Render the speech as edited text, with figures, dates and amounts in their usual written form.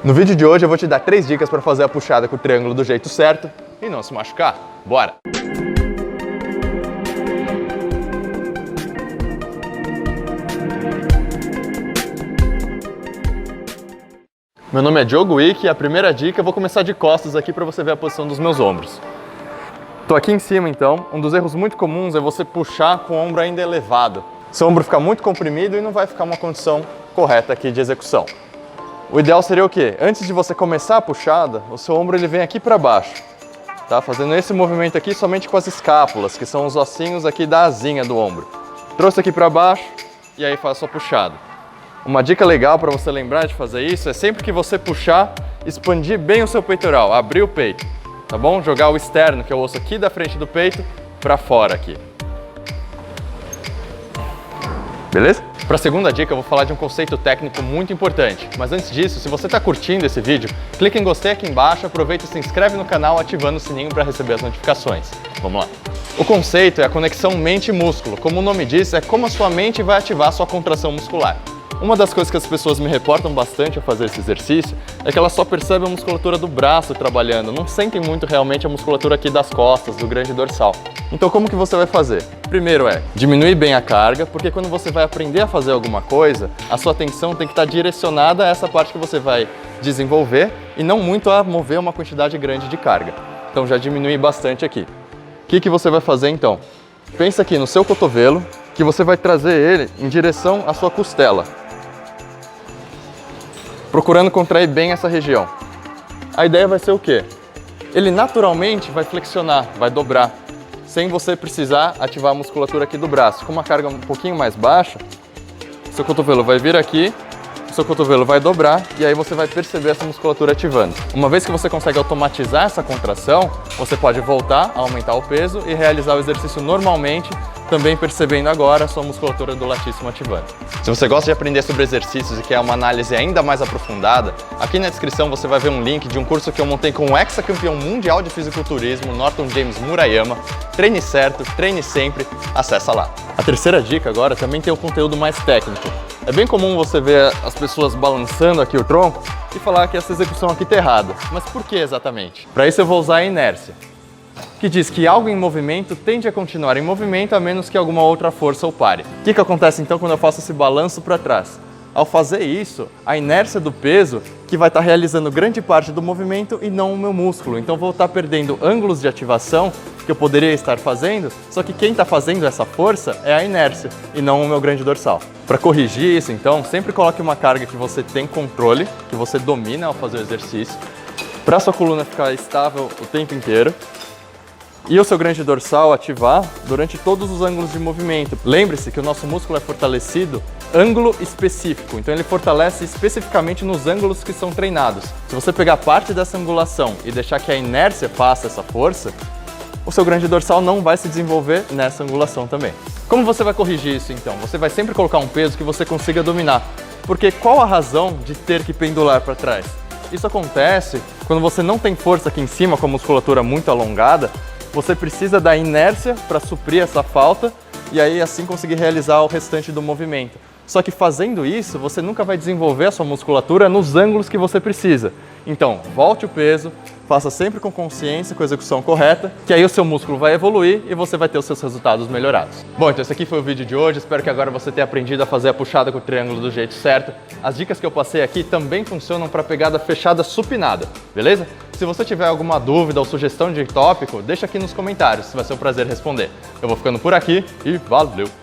No vídeo de hoje eu vou te dar 3 dicas para fazer a puxada com o triângulo do jeito certo e não se machucar. Bora! Meu nome é Diogo Wick e a primeira dica eu vou começar de costas aqui para você ver a posição dos meus ombros. Tô aqui em cima então, um dos erros muito comuns é você puxar com o ombro ainda elevado. Seu ombro fica muito comprimido e não vai ficar uma condição correta aqui de execução. O ideal seria o quê? Antes de você começar a puxada, o seu ombro ele vem aqui para baixo, tá? Fazendo esse movimento aqui somente com as escápulas, que são os ossinhos aqui da asinha do ombro. Trouxe aqui para baixo e aí faz a sua puxada. Uma dica legal para você lembrar de fazer isso é sempre que você puxar, expandir bem o seu peitoral, abrir o peito, tá bom? Jogar o externo, que é o osso aqui da frente do peito, para fora aqui. Beleza? Para a segunda dica eu vou falar de um conceito técnico muito importante, mas antes disso, se você está curtindo esse vídeo, clique em gostei aqui embaixo, aproveita e se inscreve no canal ativando o sininho para receber as notificações. Vamos lá! O conceito é a conexão mente-músculo, como o nome diz, é como a sua mente vai ativar a sua contração muscular. Uma das coisas que as pessoas me reportam bastante ao fazer esse exercício é que elas só percebem a musculatura do braço trabalhando, não sentem muito realmente a musculatura aqui das costas, do grande dorsal. Então como que você vai fazer? Primeiro é diminuir bem a carga, porque quando você vai aprender a fazer alguma coisa, a sua atenção tem que estar direcionada a essa parte que você vai desenvolver e não muito a mover uma quantidade grande de carga. Então já diminui bastante aqui. O que você vai fazer então? Pensa aqui no seu cotovelo, que você vai trazer ele em direção à sua costela, procurando contrair bem essa região. A ideia vai ser o quê? Ele naturalmente vai flexionar, vai dobrar, sem você precisar ativar a musculatura aqui do braço. Com uma carga um pouquinho mais baixa, seu cotovelo vai vir aqui, seu cotovelo vai dobrar e aí você vai perceber essa musculatura ativando. Uma vez que você consegue automatizar essa contração, você pode voltar a aumentar o peso e realizar o exercício normalmente, também percebendo agora a sua musculatura do latíssimo ativando. Se você gosta de aprender sobre exercícios e quer uma análise ainda mais aprofundada, aqui na descrição você vai ver um link de um curso que eu montei com o ex-campeão mundial de fisiculturismo, Norton James Murayama. Treine certo, treine sempre, acessa lá. A terceira dica agora também tem um conteúdo mais técnico. É bem comum você ver as pessoas balançando aqui o tronco e falar que essa execução aqui está errada. Mas por que exatamente? Para isso eu vou usar a inércia, que diz que algo em movimento tende a continuar em movimento a menos que alguma outra força o pare. O que acontece então quando eu faço esse balanço para trás? Ao fazer isso, a inércia do peso que vai estar realizando grande parte do movimento e não o meu músculo. Então vou estar perdendo ângulos de ativação que eu poderia estar fazendo, só que quem está fazendo essa força é a inércia e não o meu grande dorsal. Para corrigir isso, então, sempre coloque uma carga que você tem controle, que você domina ao fazer o exercício, para a sua coluna ficar estável o tempo inteiro e o seu grande dorsal ativar durante todos os ângulos de movimento. Lembre-se que o nosso músculo é fortalecido ângulo específico, então ele fortalece especificamente nos ângulos que são treinados. Se você pegar parte dessa angulação e deixar que a inércia faça essa força, o seu grande dorsal não vai se desenvolver nessa angulação também. Como você vai corrigir isso então? Você vai sempre colocar um peso que você consiga dominar, porque qual a razão de ter que pendular para trás? Isso acontece quando você não tem força aqui em cima com a musculatura muito alongada, você precisa da inércia para suprir essa falta e aí assim conseguir realizar o restante do movimento. Só que fazendo isso, você nunca vai desenvolver a sua musculatura nos ângulos que você precisa. Então, volte o peso, faça sempre com consciência, com a execução correta, que aí o seu músculo vai evoluir e você vai ter os seus resultados melhorados. Bom, então esse aqui foi o vídeo de hoje, espero que agora você tenha aprendido a fazer a puxada com o triângulo do jeito certo. As dicas que eu passei aqui também funcionam para pegada fechada supinada, beleza? Se você tiver alguma dúvida ou sugestão de tópico, deixa aqui nos comentários, vai ser um prazer responder. Eu vou ficando por aqui e valeu!